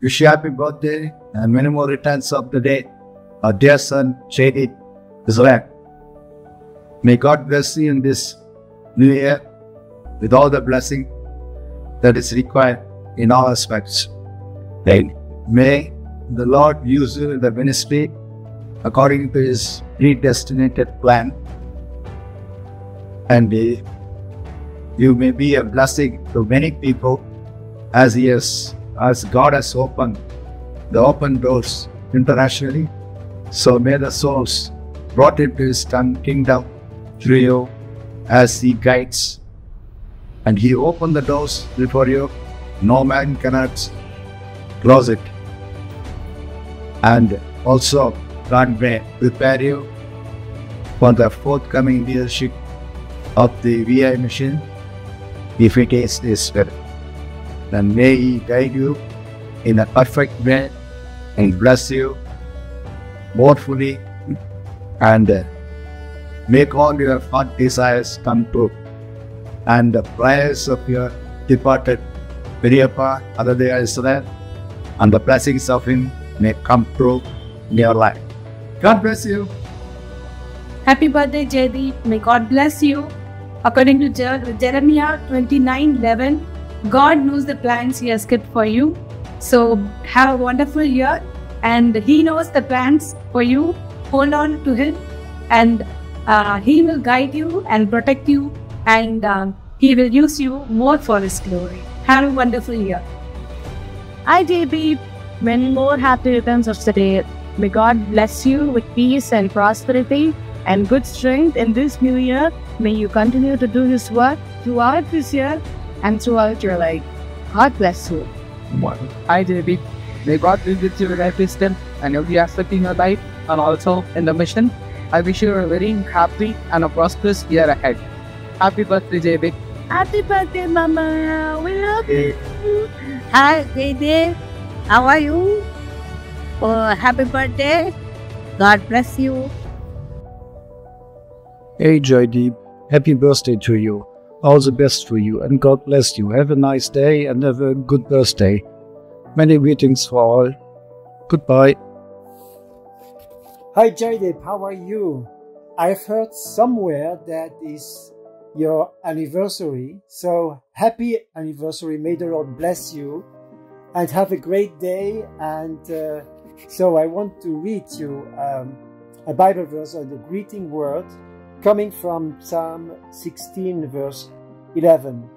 wish you happy birthday and many more returns of the day. Our dear son, Shady Israel. May God bless you in this new year with all the blessing that is required in all aspects. And may the Lord use you in the ministry according to His predestinated plan. And you may be a blessing to many people as God has opened the open doors internationally. So may the souls brought into His kingdom through you as He guides. And He opened the doors before you. No man cannot close it. And also God may prepare you for the forthcoming leadership of the VI mission, if it is His Spirit. Then may He guide you in a perfect way and bless you more fully and make all your heart desires come true. And the prayers of your departed Periyappa, Adadaya Israel, and the blessings of him may come true in your life. God bless you. Happy birthday, Jaydeep. May God bless you. According to Jeremiah 29:11, God knows the plans He has kept for you. So have a wonderful year, and He knows the plans for you. Hold on to Him, and He will guide you and protect you, and He will use you more for His glory. Have a wonderful year. Hi, JB. Many more happy returns of the day. May God bless you with peace and prosperity and good strength in this new year. May you continue to do His work throughout this year and throughout your life. God bless you. Hi, JB. May God be with you with every step and every aspect in your life and also in the mission. I wish you a very happy and a prosperous year ahead. Happy birthday, JB. Happy birthday, Mama. We love you. Hi, Jaydeep. How are you? Oh, happy birthday. God bless you. Hey Jaydeep, happy birthday to you. All the best for you and God bless you. Have a nice day and have a good birthday. Many greetings for all. Goodbye. Hi Jaydeep, how are you? I've heard somewhere that is your anniversary. So happy anniversary. May the Lord bless you and have a great day. And so I want to read you a Bible verse or the greeting word coming from Psalm 16 verse 11.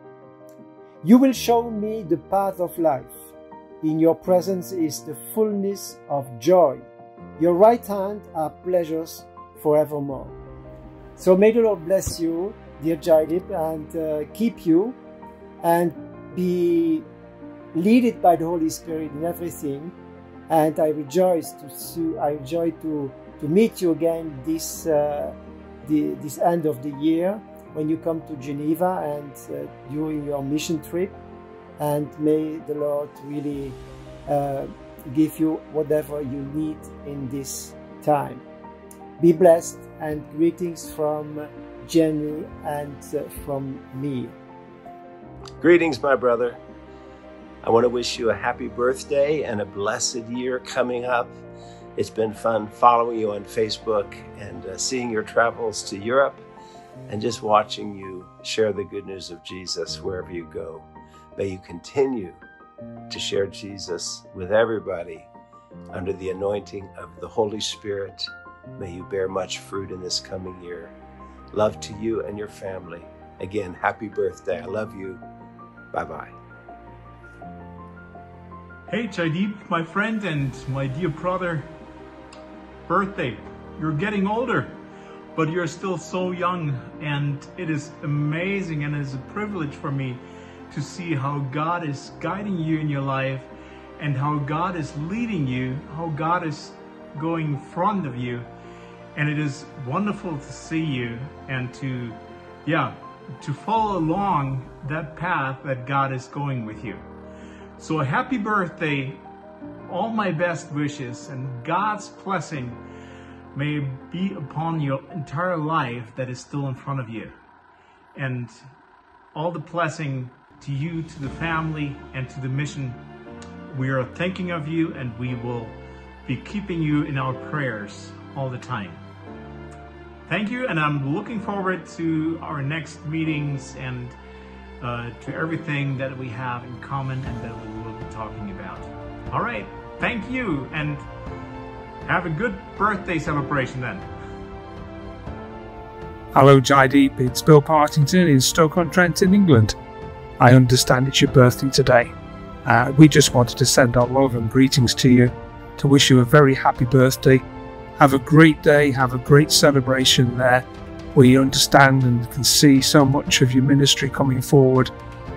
You will show me the path of life. In your presence is the fullness of joy. Your right hand are pleasures forevermore. So may the Lord bless you, dear Jaydeep, and keep you and be led by the Holy Spirit in everything. And I rejoice to meet you again this end of the year when you come to Geneva and during your mission trip. And may the Lord really give you whatever you need in this time. Be blessed, and greetings from Jenny and from me. Greetings, my brother. I want to wish you a happy birthday and a blessed year coming up. It's been fun following you on Facebook and seeing your travels to Europe and just watching you share the good news of Jesus wherever you go. May you continue to share Jesus with everybody under the anointing of the Holy Spirit. May you bear much fruit in this coming year. Love to you and your family. Again, happy birthday. I love you. Bye-bye. Hey Jaydeep, my friend and my dear brother. Birthday. You're getting older, but you're still so young, and it is amazing and it is a privilege for me to see how God is guiding you in your life and how God is leading you, how God is going in front of you. And it is wonderful to see you and to follow along that path that God is going with you. So a happy birthday, all my best wishes, and God's blessing may be upon your entire life that is still in front of you. And all the blessing to you, to the family, and to the mission we are thinking of you, and we will be keeping you in our prayers all the time. Thank you, and I'm looking forward to our next meetings and to everything that we have in common and that we will be talking about. All right, thank you, and have a good birthday celebration then. Hello Jaideep, it's Bill Partington in Stoke-on-Trent in England. I understand it's your birthday today. We just wanted to send our love and greetings to you, to wish you a very happy birthday. Have a great day, have a great celebration there. We understand and can see so much of your ministry coming forward,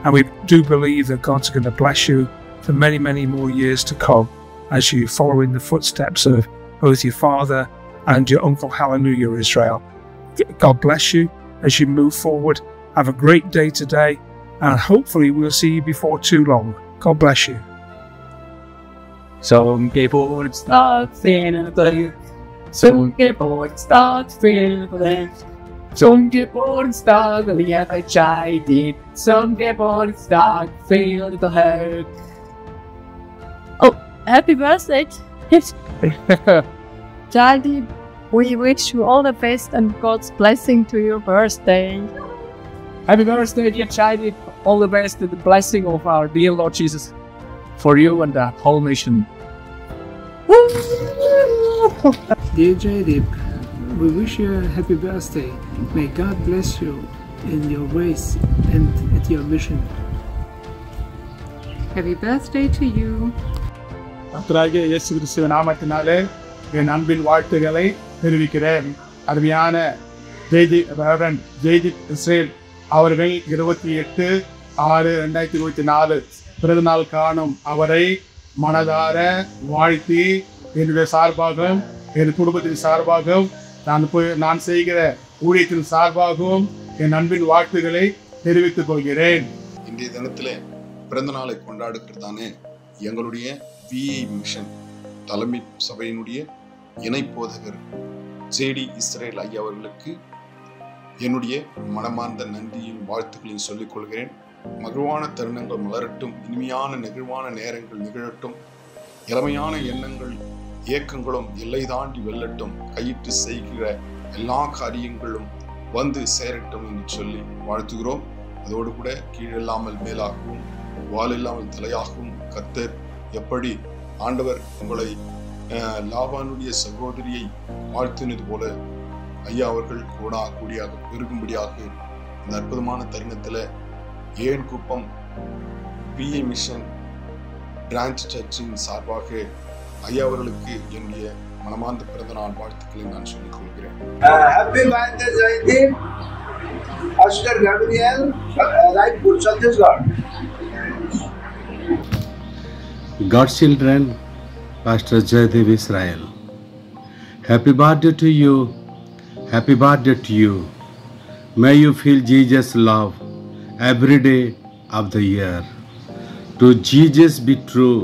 and we do believe that God's going to bless you for many, many more years to come as you follow in the footsteps of both your father and your uncle Hallelujah Israel. God bless you as you move forward. Have a great day today, and hopefully we'll see you before too long. God bless you. Some people start feeling, some people start feeling, some people start energized, some people start feeling the hurt. Oh, happy birthday! Jaideep, we wish you all the best and God's blessing to your birthday. Happy birthday, dear Jaideep. All the best and the blessing of our dear Lord Jesus for you and the whole nation. Dear Jaideep, we wish you a happy birthday. May God bless you in your ways and at your mission. Happy birthday to you. கர்த்தராகிய இயேசு கிறிஸ்துவின் நாமத்தினாலே என் அன்பின் வாழ்த்துக்களை தெரிவிக்கிறேன். அருமையான reverend Jaideep Israel அவர்கள் 28/6/2024 பிறந்தநாள் காணும் அவரை மனதார வாழ்த்தி என்னுடைய சார்பாகவும் என் குடும்பத்தின் சார்பாகவும் நான் செய்கிற ஊழியத்தின் சார்பாகவும் என் அன்பின் வாழ்த்துக்களை தெரிவித்துக் கொள்கிறேன். இன்றைய தினத்திலே பிறந்த நாளை கொண்டாடுகிறதான எங்களுடைய விஐ மிஷன் தலைமை சபையினுடைய இணை போதகர் ஜேடி இஸ்ரேல் ஐயா அவர்களுக்கு என்னுடைய மனமார்ந்த நன்றியின் வாழ்த்துக்களையும் சொல்லிக் கொள்கிறேன். மகிழ்வான தருணங்கள் மலரட்டும், இனிமையான நெகிழ்வான நேரங்கள் நிகழட்டும், இளமையான எண்ணங்கள் இயக்கங்களும் எல்லை தாண்டி வெல்லட்டும், கையிட்டு செய்கிற எல்லா காரியங்களும் வந்து சேரட்டும் என்று சொல்லி வாழ்த்துகிறோம். அதோடு கூட கீழில்லாமல் மேலாகவும் வால் இல்லாமல் தலையாகவும் கர்த்தர் எப்படி ஆண்டவர் உங்களை லாபானுடைய சகோதரியை வாழ்த்தினது போல ஐயா அவர்கள் கூடியாக பெருகும்படியாக இந்த அற்புதமான தருணத்தில் ஏன் குப்பம் பிஏ மிஷன் பிரான்ச் சர்ச்சின் சார்பாக ஐயா அவர்களுக்கு என்னுடைய மனமார்ந்த பிறந்த நாள் வாழ்த்துக்களை நான் சொல்லிக் கொள்கிறேன். Happy birthday Jaideep, Pastor Gabriel, Raipur, Chhattisgarh. God's children, Pastor Jaideep Israel. Happy birthday to you. Happy birthday to you. May you feel Jesus' love every day of the year. To Jesus be true.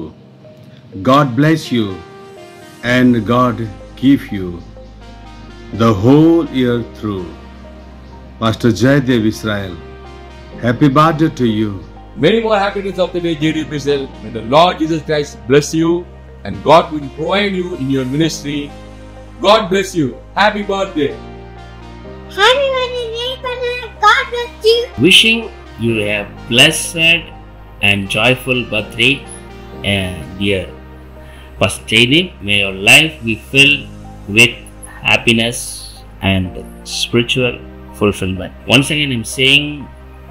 God bless you and God keep you the whole year through. Pastor Jaideep Israel. Happy birthday to you. Many more happiness of the day, Jaideep Israel. May the Lord Jesus Christ bless you and God will provide you in your ministry. God bless you. Happy birthday. Happy birthday, God bless you. Wishing you a blessed and joyful birthday, dear Pastor Jaideep. May your life be filled with happiness and spiritual fulfillment. Once again, I'm saying,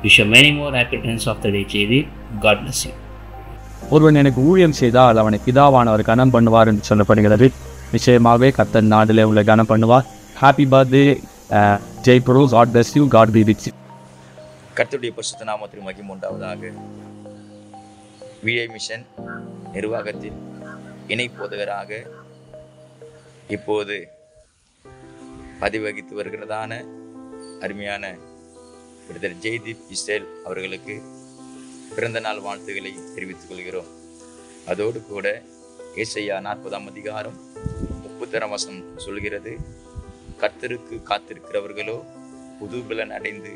wish you many more happy returns of the day, Jaideep. God bless you. ஒருவன் எனக்கு ஊழியம் செய்தால் அவனை பிதாவானவர் கனம் பண்ணுவார் என்று சொல்லப்படுகிறது. நிச்சயமாகவே கர்த்தர் நாட்டிலே உள்ள கனம் பண்ணுவார். ஹாப்பி பர்த்டே ஜெய்புரு. God bless you. God be with you. கர்த்தருடைய பரிசுத்த நாமத்திற்கு மகிமை உண்டாவதாக. விஐ மிஷன் நிர்வாகத்தில் இணை போதகராக இப்போது பதிவகித்து வருகிறதான அருமையான பிரதர் ஜெய்தீப் இஸ்ரேல் அவர்களுக்கு பிறந்த நாள் வாழ்த்துக்களை தெரிவித்துக் கொள்கிறோம். அதோடு கூட ஏசாயா 40:30 சொல்கிறது, கர்த்தருக்கு காத்திருக்கிறவர்களோ புதுபலன் அடைந்து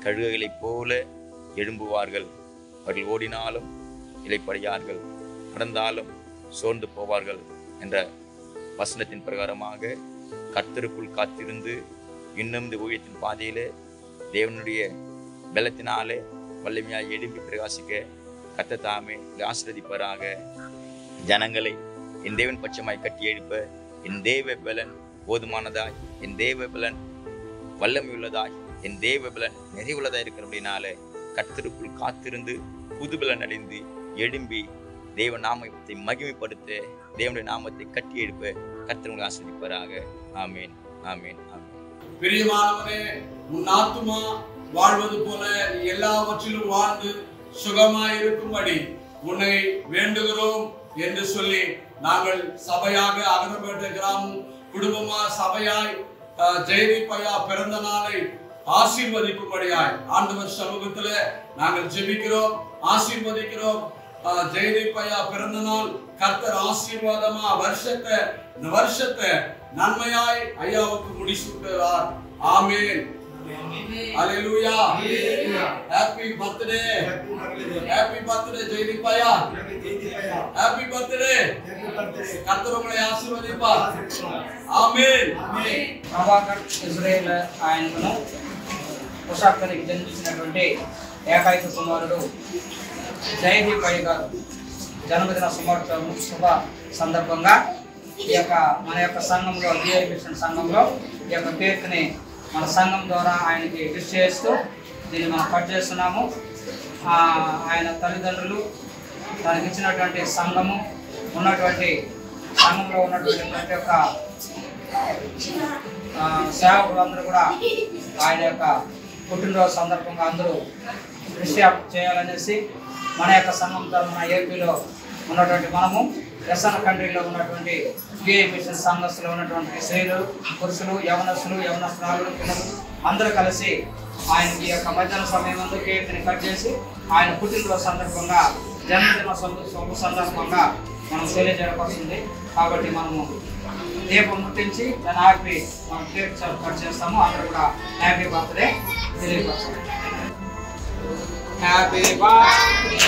கழுகுகளைப் போல எழும்புவார்கள், அவர்கள் ஓடினாலும் இளைப்படையார்கள், பிறந்தாலும் சோர்ந்து போவார்கள் என்ற வசனத்தின் பிரகாரமாக கர்த்தருக்குள் காத்திருந்து இன்னும் இந்த ஊழியத்தின் பாதையிலே தேவனுடைய பலத்தினாலே வல்லமையாய் எழும்பி பிரகாசிக்க கர்த்தர் தாமே ஆசீர்வதிப்பாராக. ஜனங்களை என் தேவன் பட்சமாய் கட்டி எழுப்ப என் தேவ பலன் போதுமானதாய், என் தேவ பலன் வல்லமையுள்ளதாய், என் தேவ பலன் நிறைவுள்ளதாய் இருக்கிறபடினால கர்த்தருக்குள் காத்திருந்து புது பலன் அடைந்து எழும்பி தேவ நாமத்தை மகிமைப்படுத்த, தேவனுடைய நாமத்தை கட்டி எழுப்ப கர்த்தர் உங்களை ஆசீர்வதிப்பாராக. ஆமேன், ஆமேன், ஆமேன். பிரியமானவனே, உன் ஆத்துமா வாழ்வது போல நீ எல்லாவற்றிலும் வாழ்ந்து சுகமாய் இருக்கும்படி உன்னை வேண்டுகிறோம் என்று சொல்லி நாங்கள் சபையாக அகரப்பேட்டை கிராமம் குடும்பமா சபையாய் ஜெயதீப் ஐயா பிறந்த நாளை ஆசீர்வதிக்கும்படியாய் ஆண்டவர் சமூகத்துல நாங்கள் ஜெபிக்கிறோம், ஆசீர்வதிக்கிறோம். ஜெயதீப் ஐயா பிறந்த நாள் கர்த்தர் ஆசீர்வாதமா வருஷத்தை நன்மையாய் ஐயாவுக்கு முடிசூட்டுகிறார். ஆமென். Hallelujah. Happy birthday. Happy birthday Jaydeep ஐயா. Happy birthday. கர்த்தர் உங்களை ஆசீர்வதிப்பார். ఆమేన్. ప్రభాకర్ ఇజ్రాయేల్ ఆయనను ఉషాక్కరికి జన్మించినటువంటి ఏకైక కుమారుడు జయదీప్ అయ్య గారు జన్మదిన శుభ సందర్భంగా ఈ యొక్క మన యొక్క సంఘంలో విఐ మిషన్ సంఘంలో ఈ యొక్క కేక్ని మన సంఘం ద్వారా ఆయనకి విష్ చేస్తూ దీన్ని మనం కట్ చేస్తున్నాము. ఆయన తల్లిదండ్రులు దానికి ఇచ్చినటువంటి సంఘము ఉన్నటువంటి సంఘంలో ఉన్నటువంటి ప్రతి ఒక్క సేవకులు అందరూ కూడా ఆయన యొక్క పుట్టినరోజు సందర్భంగా అందరూ విష్ చేయాలనేసి మన యొక్క సంఘం తరఫున ఏపీలో ఉన్నటువంటి మనము ఎస్ఎన్ కంట్రీలో ఉన్నటువంటి విఐ మిషన్ సంఘస్థులు ఉన్నటువంటి స్త్రీలు, పురుషులు, యవనస్తురాలు, పిల్లలు అందరూ కలిసి ఆయనకి యొక్క మధ్యాహ్న సమయం ముందు కేక్ని కట్ చేసి ఆయన పుట్టినరోజు సందర్భంగా జన్మదిన శుభ సందర్భంగా మనం తెలియజేయడం వస్తుంది. కాబట్టి మనము దీపం ముట్టించి దాన్ని ఆపి మనం కేక్ కట్ చేస్తాము. అందరూ కూడా హ్యాపీ బర్త్డే తెలియపరచాలి. Happy birthday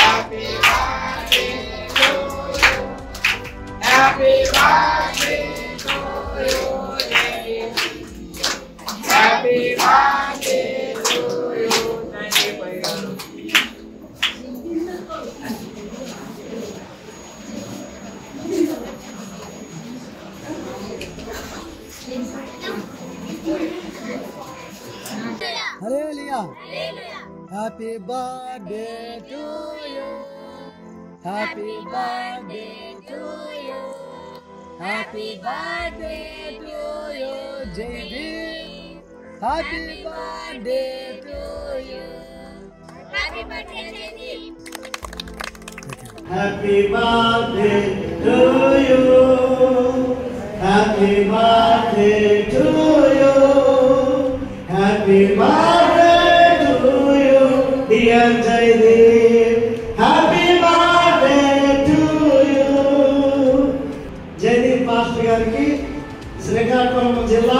Happy birthday to you. Happy birthday to you. Happy birthday to you. Hallelujah. Happy birthday to you. Happy birthday to you. Happy birthday to you, Jaydeep. Happy birthday to you. Happy birthday, Jaydeep. Happy birthday to you. Happy birthday to you. Happy birthday to you, dear Jaydeep. Happy birthday to you. Jaydeep Pastor గారికి శ్రీకాకుళం జిల్లా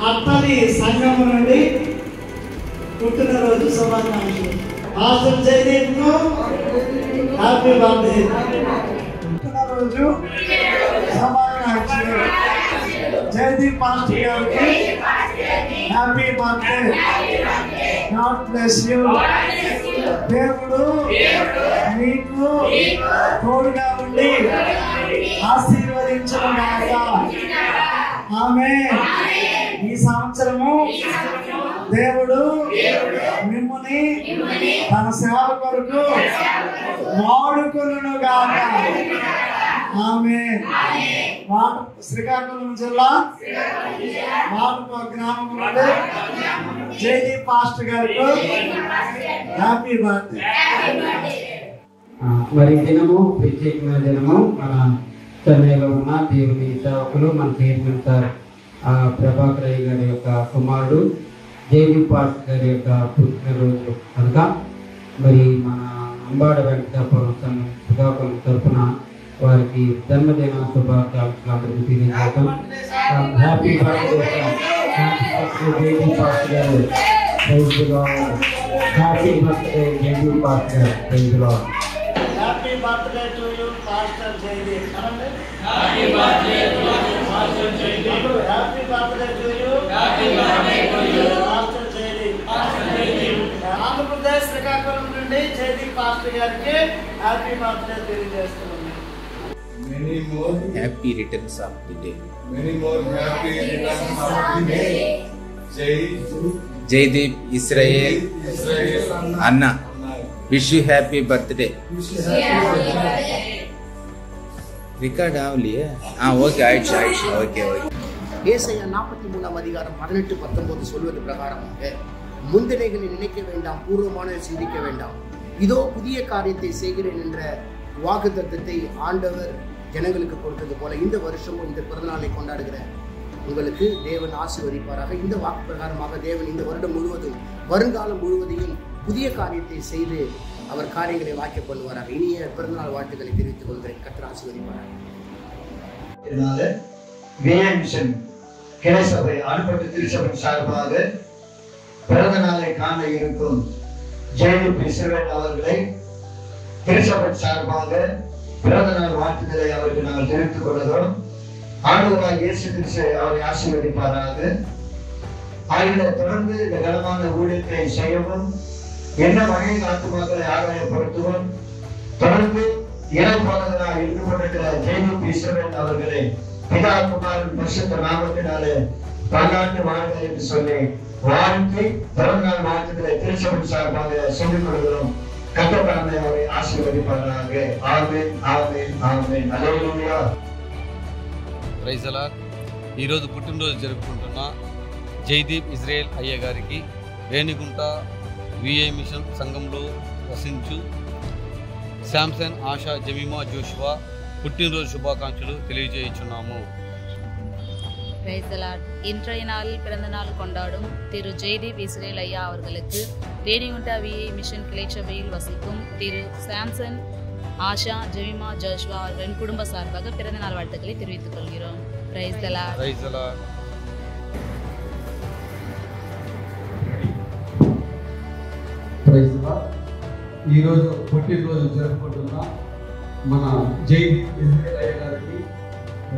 అత్తలి సంఘం నుండి పుట్టినరోజు శుభాకాంక్షలు. Pastor Jaydeep కు happy birthday. పుట్టినరోజు శుభాకాంక్షలు. Jaydeep pastor గారికి happy birthday. God bless you. దేవుడు మీకు తోడుగా ఉండి ఆశీర్వదించుగాక. ఆమేన్. ఈ సంవత్సరము దేవుడు మిమ్ముని తన సేవ కొరకు వాడుకొనును గాక. ఆమేన్. శ్రీకాకుళం జిల్లా వాటపూర్ గ్రామం నుండి జయదీప్ పాస్టర్ గారికి హ్యాపీ బర్త్డే. మరి దినము ప్రత్యేకమైన దినము మన చెన్నైలో ఉన్న దేవుని సేవకులు మన చైర్మన్ సార్ ప్రభాకర్ అయ్య గారి యొక్క కుమారుడు జయదీప్ పాస్టర్ గారి యొక్క పుట్టినరోజు కనుక మరి మన అంబాడ వెంకటాపురం సంఘం శ్రీకాకుళం తరఫున వారికి జన్మదిన శుభాకాంక్షలు అందరికీ తెలియజేస్తాం. హ్యాపీ బర్త్డే జయదీప్ పాస్టర్ గారు. Happy birthday, Jaydeep Pastor. Praise the Lord. Happy birthday to you, Pastor Jaydeep. Happy birthday to you, Pastor Jaydeep. Happy birthday to you. Happy birthday to you, Pastor Jaydeep. Pastor Jaydeep. Andhra Pradesh Srikakulam నుండి Jaydeep pastor గారికి happy birthday తెలియజేస్తున్నాను. Many more happy returns of the day. Many more happy returns of the day. Jaydeep Israel Anna, wish you happy birthday. Record avliye? Okay, Aisha, okay. ஏசாயா 43 அதிகாரம் 18-19 சொல்வது பிரகாரமாக முந்தினைகளை நினைக்க வேண்டாம், பூர்வமானதை சிந்திக்க வேண்டாம், இதோ புதிய காரியத்தை செய்கிறேன் என்ற வாக்குத்தத்தத்தை ஆண்டவர் ஜனங்களுக்கு கொடுத்தது போல இந்த வருஷமும் இந்த பிறந்தநாளை கொண்டாடுகிற உங்களுக்கு தேவன் ஆசீர்வதிப்பாராக. இந்த வாக்கு பிரகாரமாக தேவன் இந்த வருடம் முழுவதும் வருங்காலம் முழுவதையும் புதிய காரியத்தை செய்து அவர் காரியங்களை வாக்கிய பண்ணுவாராக. இனிய பிறந்தநாள் வாழ்த்துக்களை தெரிவித்துக் கொள்கிறேன். கர்த்தர் ஆசீர்வதிப்பாராக. மிஷன் கிளை சபை அனுப்பட்டு திருச்சபை சார்பாக பிறந்த நாளை காண இருக்கும் ஜெயதீப் இஸ்ரவேல் அவர்களை திருச்சபை சார்பாக பிறந்த நாள் வாழ்த்துக்களை அவருக்கு நாங்கள் தெரிவித்துக் கொள்கிறோம். ஆண்டவராக இயேசு கிறிஸ்து அவரை ஆசீர்வதிப்பாராக. ஆகிய தொடர்ந்து இந்த கனமான ஊழியத்தை செய்யவும், என்ன வகையில் ஆத்துமாக்களை ஆதாயப்படுத்தவும், தொடர்ந்து இனப்பாளர்களாக இருந்து கொண்டிருக்கிற ஜெயதீப் இஸ்ரவேல் அவர்களை பிதா குமாரன் பரிசுத்த நாமத்தினாலே பல்லாண்டு வாழ்க என்று சொல்லி வாழ்த்தி பிறந்தநாள் வாழ்த்துக்களை திருச்சபை சார்பாக சொல்லிக் கொள்கிறோம். கர்த்தர் அவரை ஆசீர்வதிப்பாராக. Amen, amen, amen. Hallelujah. Praise the lord. ఈరోజు పుట్టినరోజు జరుపుకుంటున్న జైదీప్ ఇజ్రాయెల్ అయ్య గారికి రేణిగుంట విఐ మిషన్ సంఘంలో వసించు శాంసన్ ఆశా జమీమా జోషువా పుట్టినరోజు శుభాకాంక్షలు తెలియజేయుచున్నాము. Price the Lord. இன்றைய நாளில் பிறந்த நாள் கொண்டாடும் திரு ஜெய்தீப் இஸ்ரேல் ஐயா அவர்களுக்கு ரேணிகுண்டா விஐ மிஷன் கிளைச்சபையில் வசிக்கும் திரு சாம்சன் ஆஷா ஜெமிமா ஜோஷ்வா அவர்களின் குடும்ப சார்பாக பிறந்த நாள் வாழ்த்துக்களை தெரிவித்துக் கொள்கிறோம். Praise the lord. Praise the lord. Praise the lord. ఈరోజు పుట్టినరోజు జరుపుకుంటున్న మన జైదీప్ ఇజ్రాయెల్ అయ్య గారికి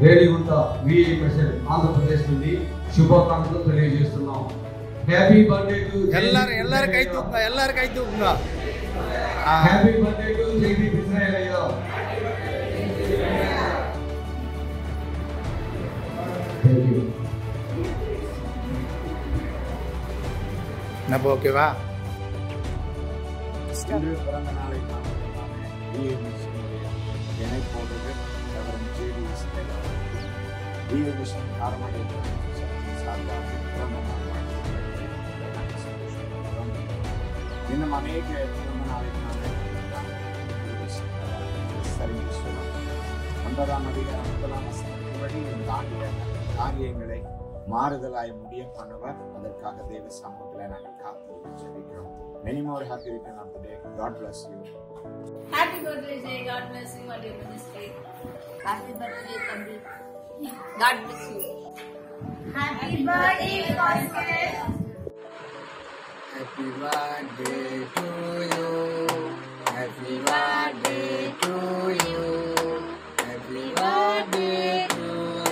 రేణిగుంట విఐ మిషన్ ఆంధ్రప్రదేశ్ నుండి శుభాకాంక్షలు తెలియజేస్తున్నాం. హ్యాపీ బర్త్డే టు எல்லாரும் கை தூக்குங்க. Happy birthday to Jaideep Israel అయ్య. நம்ம ஓகேவா? பிறந்த நாளை இன்னும் அநேக பிறந்த நாளைக்கான சரிவிస్తున్నాం. 9ஆம் அதிகாரம் 1ஆம் வசனத்தின்படி இந்த ஆண்டிய காரியங்களை மாறுதலாய் முடிய பண்ணுவார். அதற்காக தேவ சமூகத்தில் நாங்கள் காத்து ஜெபிக்கிறோம். Many more happy return of the day. God bless you. Happy birthday, Jay. God bless you and your ministry. Happy birthday, Tanvi. God bless you. Happy birthday, Pastor. Happy birthday to you. Happy birthday to you. Happy birthday to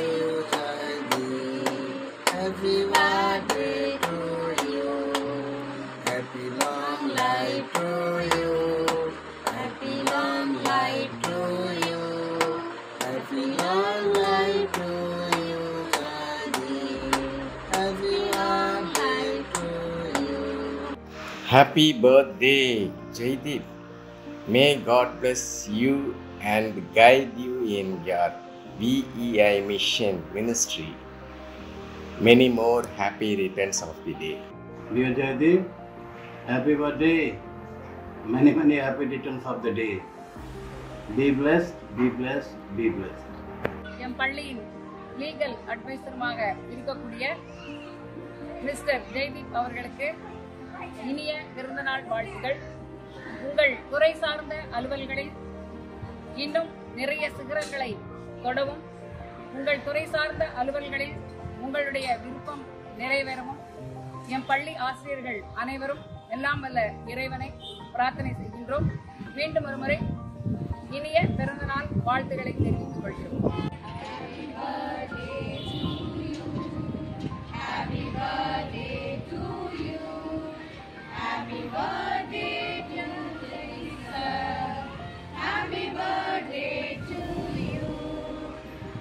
you, Jaydeep. Happy birthday to you. Happy long life to you. Happy long life to you. Happy long life to you, Jaydeep. Happy long life to you. Happy birthday, Jaydeep. May God bless you and guide you in your VEI mission ministry. Many more happy returns of the day. Dear Jaydeep, happy birthday. Many happy returns of the day. Be blessed, be blessed, be blessed. என் பள்ளியின் legal அட்வைசருமாக இருக்கக்கூடிய mister Jaideep அவர்களுக்கு இனிய பிறந்தநாள் வாழ்த்துக்கள். உங்கள் துறை சார்ந்த அலுவல்களில் இன்னும் நிறைய சிகரங்களை தொடவும், உங்கள் துறை சார்ந்த அலுவல்களில் உங்களுடைய விருப்பம் நிறைவேறவும் என் பள்ளி ஆசிரியர்கள் அனைவரும் எல்லாம் வல்ல இறைவனை பிரார்த்தனை செய்கின்றோம். மீண்டும் ஒருமுறை இனிய பிறந்த நாள் வாழ்த்துக்களை தெரிவித்துக் கொள்கிறோம். Happy birthday to you. Happy birthday to Jesus. Happy birthday to you.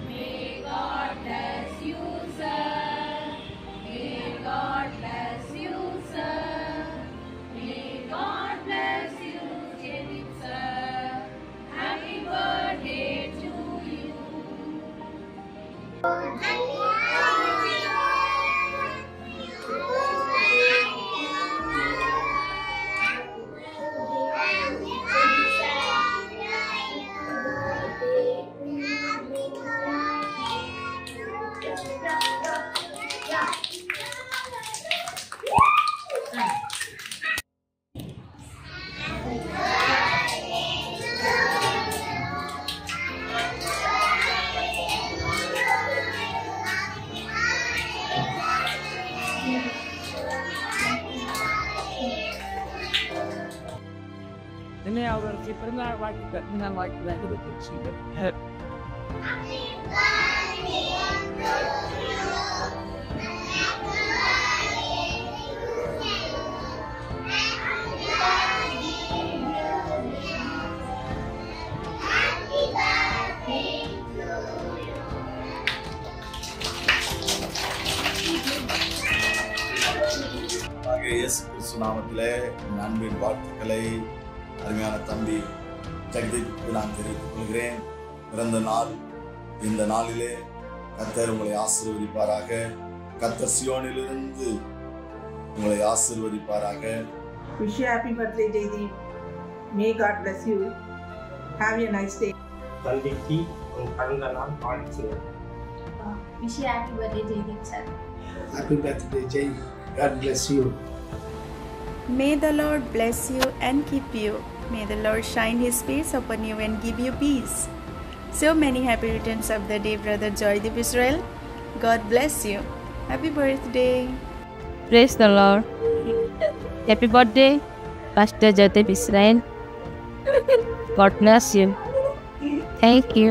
May God bless you, sir. May God bless you, sir. May God bless you, David, sir. Happy birthday to you. Ini awal si pernah lagi tak dengan lagi lagi betul sih. இயேசு கிறிஸ்து நாமத்திலே அன்பின் வாழ்த்துக்களை அருமையான தம்பி ஜெகதீப்புக்கு நான் தெரிவித்துக் கொள்கிறேன். பிறந்த நாள் இந்த நாளிலே கர்த்தர் உங்களை ஆசீர்வதிப்பாராக. கர்த்தர் சியோனிலிருந்து உங்களை ஆசீர்வதிப்பாராக. Wish you happy birthday, Jaydeep. May God bless you. Have a nice day. தந்தைக்கு உன் பிறந்த நாள் வாழ்த்துக்கள். Wish you happy birthday, Jaydeep, sir. Happy birthday, Jay. God bless you. May the Lord bless you and keep you. May the Lord shine His face upon you and give you peace. So many happy returns of the day, Brother Joydeep Israel. God bless you. Happy birthday. Praise the Lord. Happy birthday, Pastor Joydeep Israel. God bless you. Thank you.